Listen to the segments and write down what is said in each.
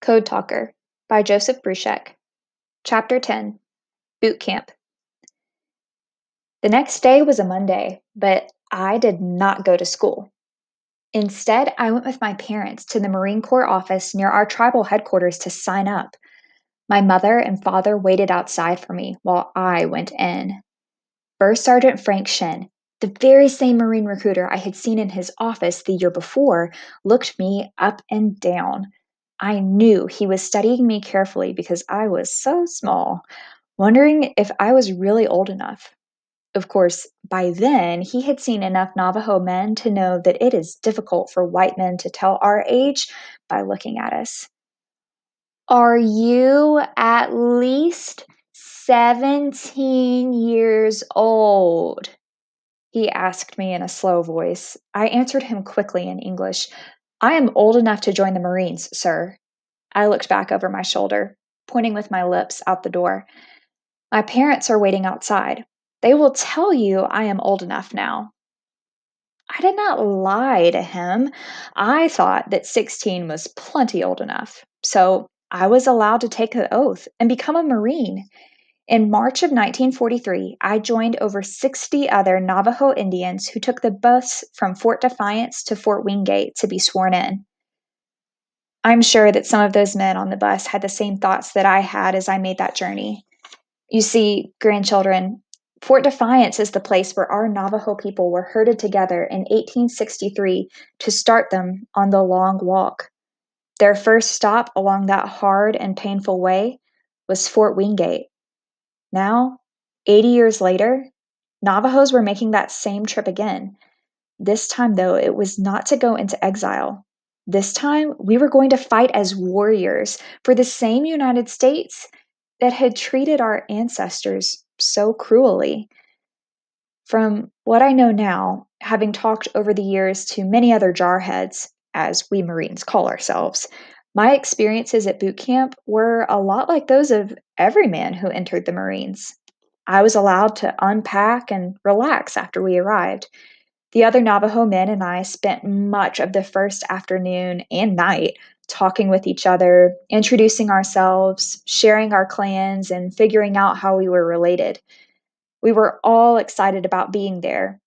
Code Talker by Joseph Bruchac. Chapter 10 Boot Camp. The next day was a Monday, but I did not go to school. Instead, I went with my parents to the Marine Corps office near our tribal headquarters to sign up. My mother and father waited outside for me while I went in. First Sergeant Frank Shin, the very same Marine recruiter I had seen in his office the year before, looked me up and down. I knew he was studying me carefully because I was so small, wondering if I was really old enough. Of course, by then, he had seen enough Navajo men to know that it is difficult for white men to tell our age by looking at us. Are you at least 17 years old? He asked me in a slow voice. I answered him quickly in English. I am old enough to join the Marines, sir. I looked back over my shoulder, pointing with my lips out the door. My parents are waiting outside. They will tell you I am old enough now. I did not lie to him. I thought that 16 was plenty old enough. So I was allowed to take the oath and become a Marine. In March of 1943, I joined over 60 other Navajo Indians who took the bus from Fort Defiance to Fort Wingate to be sworn in. I'm sure that some of those men on the bus had the same thoughts that I had as I made that journey. You see, grandchildren, Fort Defiance is the place where our Navajo people were herded together in 1863 to start them on the long walk. Their first stop along that hard and painful way was Fort Wingate. Now, 80 years later, Navajos were making that same trip again. This time, though, it was not to go into exile. This time, we were going to fight as warriors for the same United States that had treated our ancestors so cruelly. From what I know now, having talked over the years to many other jarheads, as we Marines call ourselves, my experiences at boot camp were a lot like those of every man who entered the Marines. I was allowed to unpack and relax after we arrived. The other Navajo men and I spent much of the first afternoon and night talking with each other, introducing ourselves, sharing our clans, and figuring out how we were related. We were all excited about being there,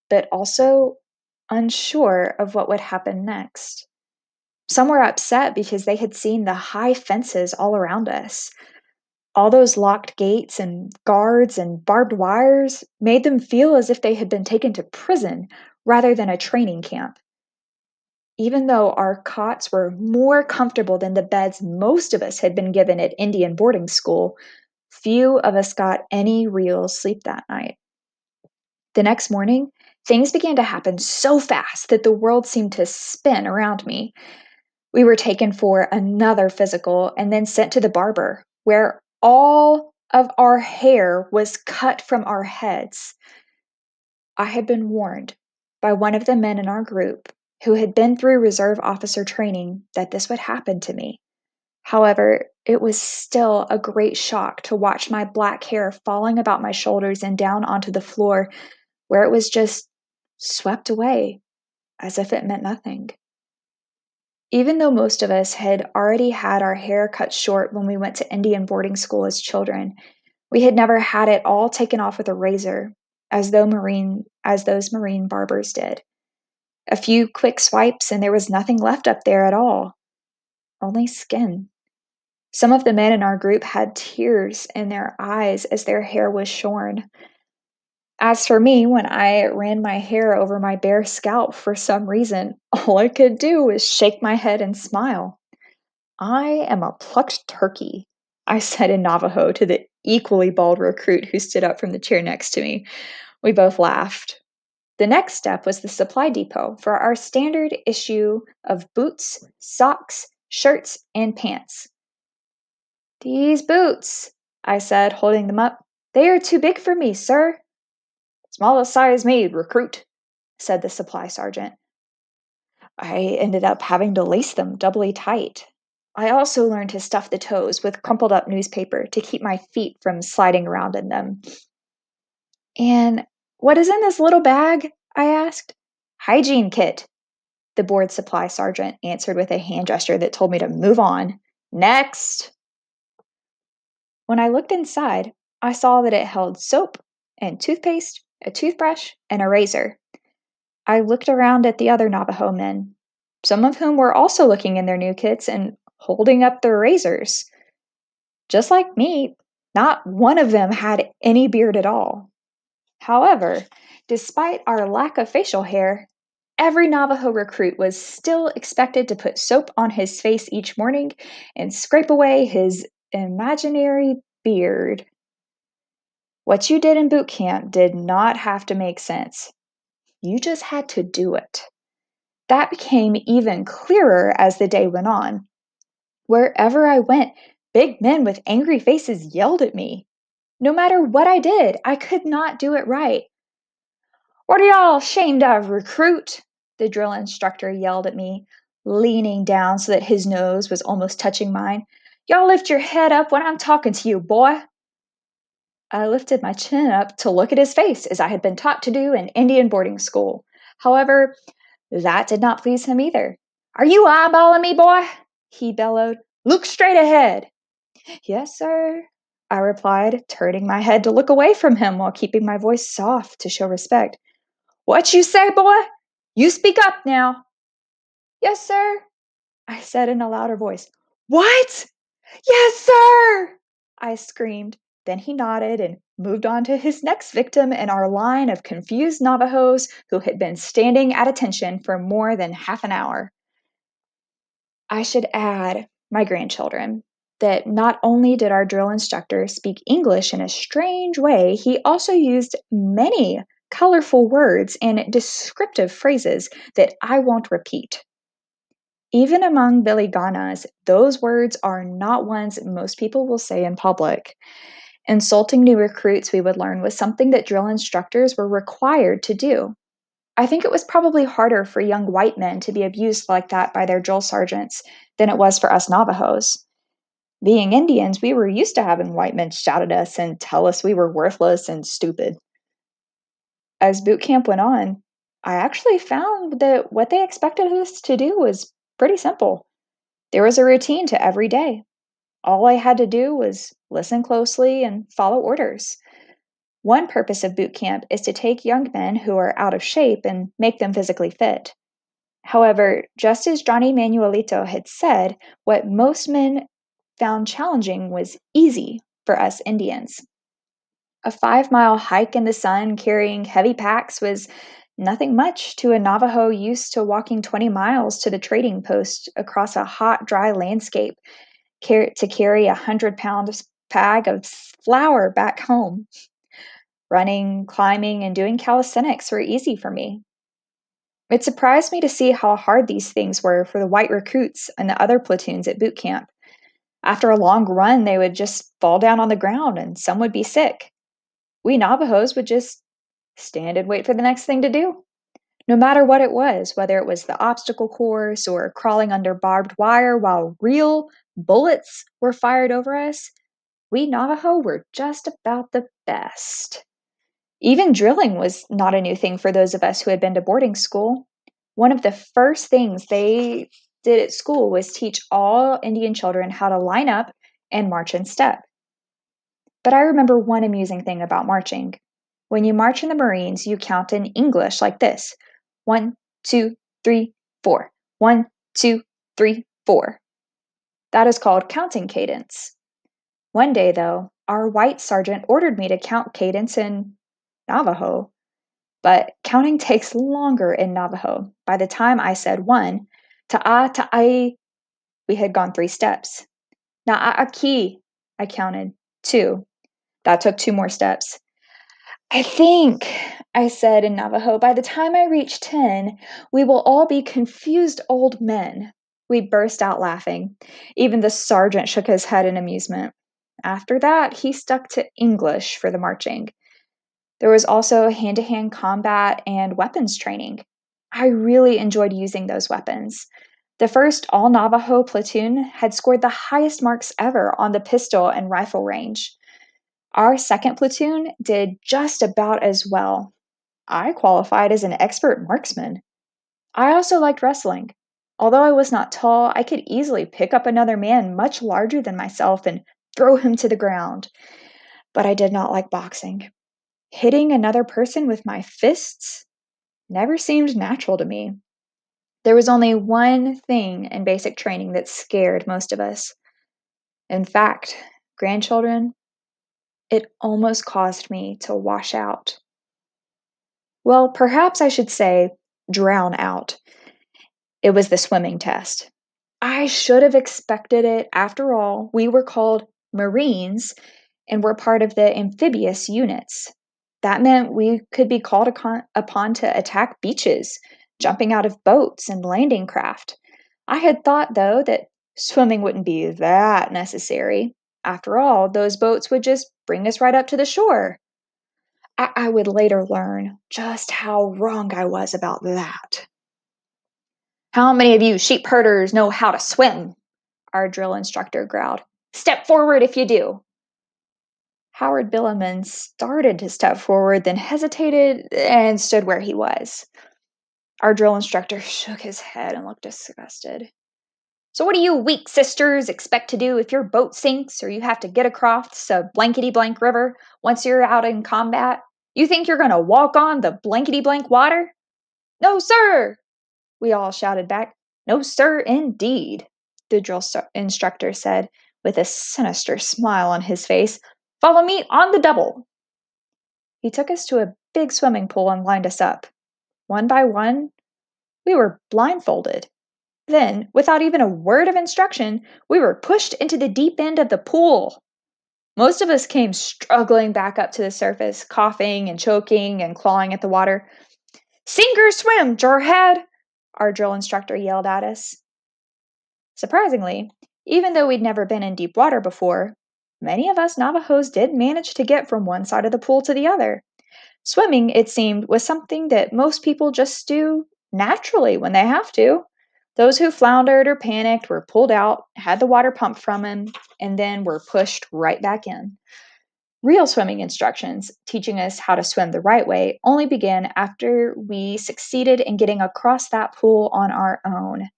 but also unsure of what would happen next. Some were upset because they had seen the high fences all around us. All those locked gates and guards and barbed wires made them feel as if they had been taken to prison rather than a training camp. Even though our cots were more comfortable than the beds most of us had been given at Indian boarding school, few of us got any real sleep that night. The next morning, things began to happen so fast that the world seemed to spin around me. We were taken for another physical and then sent to the barber, where all of our hair was cut from our heads. I had been warned by one of the men in our group who had been through reserve officer training that this would happen to me. However, it was still a great shock to watch my black hair falling about my shoulders and down onto the floor, where it was just swept away as if it meant nothing. Even though most of us had already had our hair cut short when we went to Indian boarding school as children, we had never had it all taken off with a razor, as those Marine barbers did. A few quick swipes and there was nothing left up there at all. Only skin. Some of the men in our group had tears in their eyes as their hair was shorn. As for me, when I ran my hair over my bare scalp for some reason, all I could do was shake my head and smile. I am a plucked turkey, I said in Navajo to the equally bald recruit who stood up from the chair next to me. We both laughed. The next step was the supply depot for our standard issue of boots, socks, shirts, and pants. These boots, I said, holding them up, they are too big for me, sir. Smallest size made, recruit, said the supply sergeant. I ended up having to lace them doubly tight. I also learned to stuff the toes with crumpled up newspaper to keep my feet from sliding around in them. And what is in this little bag? I asked. Hygiene kit, the board supply sergeant answered with a hand gesture that told me to move on. Next! When I looked inside, I saw that it held soap and toothpaste, a toothbrush, and a razor. I looked around at the other Navajo men, some of whom were also looking in their new kits and holding up their razors. Just like me, not one of them had any beard at all. However, despite our lack of facial hair, every Navajo recruit was still expected to put soap on his face each morning and scrape away his imaginary beard. What you did in boot camp did not have to make sense. You just had to do it. That became even clearer as the day went on. Wherever I went, big men with angry faces yelled at me. No matter what I did, I could not do it right. "What are y'all ashamed of, recruit?" the drill instructor yelled at me, leaning down so that his nose was almost touching mine. "Y'all lift your head up when I'm talking to you, boy." I lifted my chin up to look at his face, as I had been taught to do in Indian boarding school. However, that did not please him either. "Are you eyeballing me, boy?" he bellowed. "Look straight ahead." "Yes, sir," I replied, turning my head to look away from him while keeping my voice soft to show respect. "What you say, boy? You speak up now." "Yes, sir," I said in a louder voice. "What?" "Yes, sir!" I screamed. Then he nodded and moved on to his next victim in our line of confused Navajos who had been standing at attention for more than half an hour. I should add, my grandchildren, that not only did our drill instructor speak English in a strange way, he also used many colorful words and descriptive phrases that I won't repeat. Even among Biliganas, those words are not ones most people will say in public. Insulting new recruits, we would learn, was something that drill instructors were required to do. I think it was probably harder for young white men to be abused like that by their drill sergeants than it was for us Navajos. Being Indians, we were used to having white men shout at us and tell us we were worthless and stupid. As boot camp went on, I actually found that what they expected us to do was pretty simple. There was a routine to every day. All I had to do was listen closely and follow orders. One purpose of boot camp is to take young men who are out of shape and make them physically fit. However, just as Johnny Manuelito had said, what most men found challenging was easy for us Indians. A 5-mile hike in the sun carrying heavy packs was nothing much to a Navajo used to walking 20 miles to the trading post across a hot, dry landscape to carry a 100-pound bag of flour back home. Running, climbing, and doing calisthenics were easy for me. It surprised me to see how hard these things were for the white recruits and the other platoons at boot camp. After a long run, they would just fall down on the ground and some would be sick. We Navajos would just stand and wait for the next thing to do. No matter what it was, whether it was the obstacle course or crawling under barbed wire while real bullets were fired over us, we Navajo were just about the best. Even drilling was not a new thing for those of us who had been to boarding school. One of the first things they did at school was teach all Indian children how to line up and march in step. But I remember one amusing thing about marching. When you march in the Marines, you count in English like this: 1, 2, 3, 4. 1, 2, 3, 4. That is called counting cadence. One day, though, our white sergeant ordered me to count cadence in Navajo. But counting takes longer in Navajo. By the time I said 1, ta'a ta'ai, we had gone 3 steps. Na'aki, I counted 2. That took 2 more steps. "I think," I said in Navajo, "by the time I reach 10, we will all be confused old men." We burst out laughing. Even the sergeant shook his head in amusement. After that, he stuck to English for the marching. There was also hand to hand combat and weapons training. I really enjoyed using those weapons. The first all Navajo platoon had scored the highest marks ever on the pistol and rifle range. Our second platoon did just about as well. I qualified as an expert marksman. I also liked wrestling. Although I was not tall, I could easily pick up another man much larger than myself and throw him to the ground. But I did not like boxing. Hitting another person with my fists never seemed natural to me. There was only one thing in basic training that scared most of us. In fact, grandchildren, it almost caused me to wash out. Well, perhaps I should say drown out. It was the swimming test. I should have expected it. After all, we were called Marines and were part of the amphibious units. That meant we could be called upon to attack beaches, jumping out of boats and landing craft. I had thought, though, that swimming wouldn't be that necessary. After all, those boats would just bring us right up to the shore. I would later learn just how wrong I was about that. How many of you sheep herders know how to swim? Our drill instructor growled. Step forward if you do. Howard Billiman started to step forward, then hesitated and stood where he was. Our drill instructor shook his head and looked disgusted. So what do you weak sisters expect to do if your boat sinks or you have to get across a blankety-blank river once you're out in combat? You think you're going to walk on the blankety-blank water? No, sir, we all shouted back. No, sir, indeed, the drill instructor said with a sinister smile on his face. Follow me on the double. He took us to a big swimming pool and lined us up. One by one, we were blindfolded. Then, without even a word of instruction, we were pushed into the deep end of the pool. Most of us came struggling back up to the surface, coughing and choking and clawing at the water. Sink or swim, jarhead! Our drill instructor yelled at us. Surprisingly, even though we'd never been in deep water before, many of us Navajos did manage to get from one side of the pool to the other. Swimming, it seemed, was something that most people just do naturally when they have to. Those who floundered or panicked were pulled out, had the water pumped from them, and then were pushed right back in. Real swimming instructions, teaching us how to swim the right way, only began after we succeeded in getting across that pool on our own.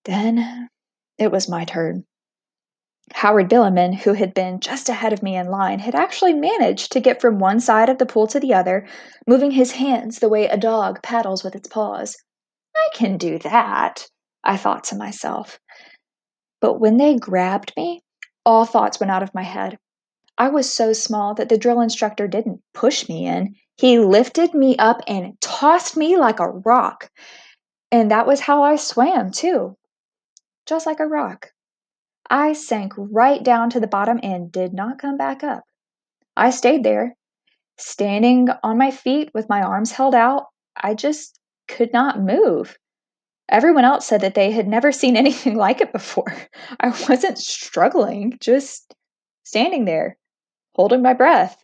Then it was my turn. Howard Billiman, who had been just ahead of me in line, had actually managed to get from one side of the pool to the other, moving his hands the way a dog paddles with its paws. I can do that, I thought to myself. But when they grabbed me, all thoughts went out of my head. I was so small that the drill instructor didn't push me in. He lifted me up and tossed me like a rock. And that was how I swam, too. Just like a rock. I sank right down to the bottom and did not come back up. I stayed there, standing on my feet with my arms held out. I just could not move. Everyone else said that they had never seen anything like it before. I wasn't struggling, just standing there, holding my breath.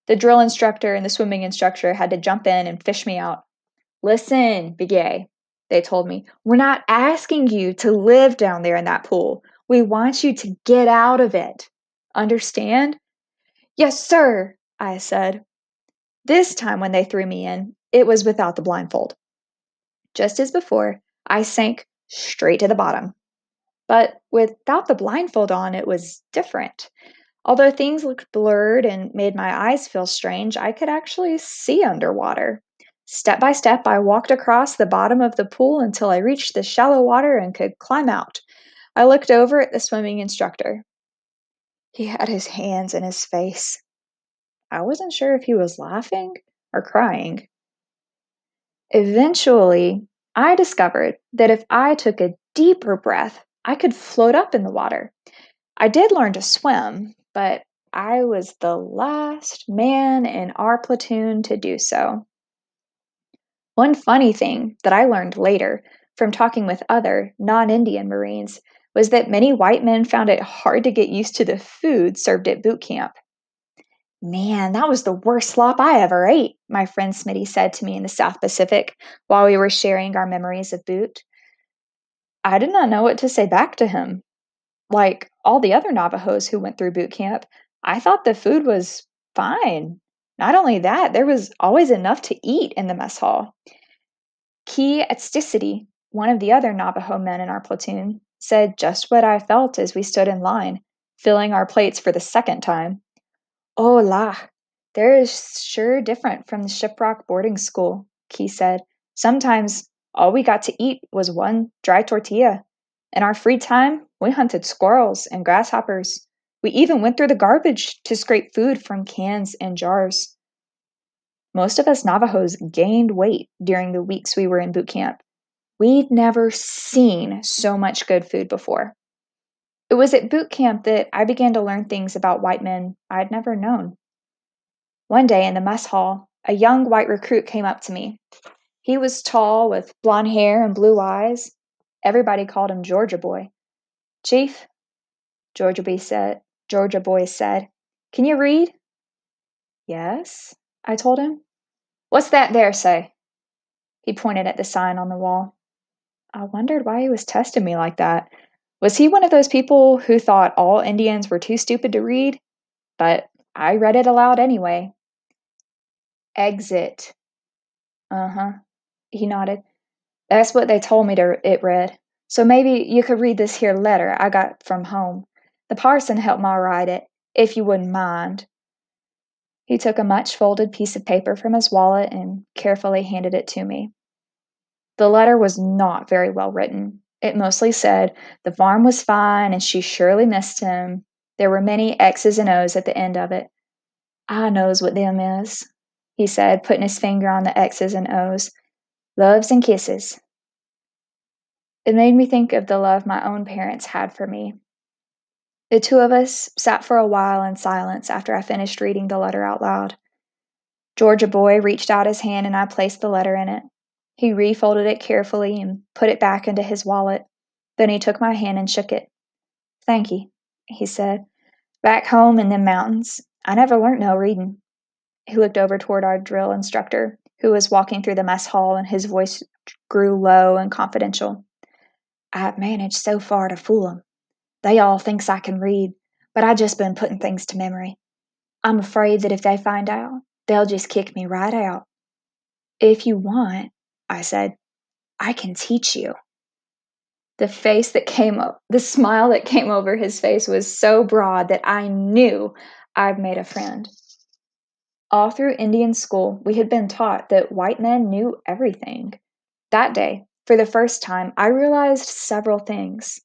The drill instructor and the swimming instructor had to jump in and fish me out. Listen, Bigay, they told me, we're not asking you to live down there in that pool. We want you to get out of it. Understand? Yes, sir, I said. This time when they threw me in, it was without the blindfold. Just as before, I sank straight to the bottom. But without the blindfold on, it was different. Although things looked blurred and made my eyes feel strange, I could actually see underwater. Step by step, I walked across the bottom of the pool until I reached the shallow water and could climb out. I looked over at the swimming instructor. He had his hands in his face. I wasn't sure if he was laughing or crying. Eventually, I discovered that if I took a deeper breath, I could float up in the water. I did learn to swim, but I was the last man in our platoon to do so. One funny thing that I learned later from talking with other non-Indian Marines was that many white men found it hard to get used to the food served at boot camp. Man, that was the worst slop I ever ate, my friend Smitty said to me in the South Pacific while we were sharing our memories of boot. I did not know what to say back to him. Like all the other Navajos who went through boot camp, I thought the food was fine. Not only that, there was always enough to eat in the mess hall. Key elasticity One of the other Navajo men in our platoon said just what I felt as we stood in line, filling our plates for the second time. Oh la, there is sure different from the Shiprock boarding school, he said. Sometimes all we got to eat was one dry tortilla. In our free time, we hunted squirrels and grasshoppers. We even went through the garbage to scrape food from cans and jars. Most of us Navajos gained weight during the weeks we were in boot camp. We'd never seen so much good food before. It was at boot camp that I began to learn things about white men I'd never known. One day in the mess hall, a young white recruit came up to me. He was tall with blond hair and blue eyes. Everybody called him Georgia Boy. Chief, Georgia Boy said, can you read? Yes, I told him. What's that there say? He pointed at the sign on the wall. I wondered why he was testing me like that. Was he one of those people who thought all Indians were too stupid to read? But I read it aloud anyway. Exit. Uh-huh. He nodded. That's what they told me it read. So maybe you could read this here letter I got from home. The parson helped ma write it, if you wouldn't mind. He took a much folded piece of paper from his wallet and carefully handed it to me. The letter was not very well written. It mostly said the farm was fine and she surely missed him. There were many X's and O's at the end of it. I knows what them is, he said, putting his finger on the X's and O's. Loves and kisses. It made me think of the love my own parents had for me. The two of us sat for a while in silence after I finished reading the letter out loud. Georgia Boy reached out his hand and I placed the letter in it. He refolded it carefully and put it back into his wallet. Then he took my hand and shook it. Thank you, he said. Back home in them mountains, I never learnt no reading. He looked over toward our drill instructor, who was walking through the mess hall, and his voice grew low and confidential. I've managed so far to fool 'em. They all thinks I can read, but I just been putting things to memory. I'm afraid that if they find out, they'll just kick me right out. If you want, I said, I can teach you. The smile that came over his face was so broad that I knew I'd made a friend. All through Indian school, we had been taught that white men knew everything. That day, for the first time, I realized several things.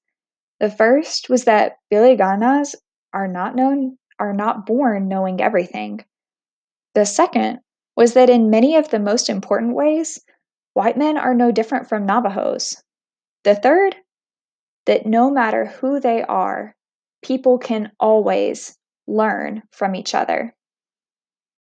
The first was that Billy Ganas are not born knowing everything. The second was that in many of the most important ways, white men are no different from Navajos. The third, that no matter who they are, people can always learn from each other.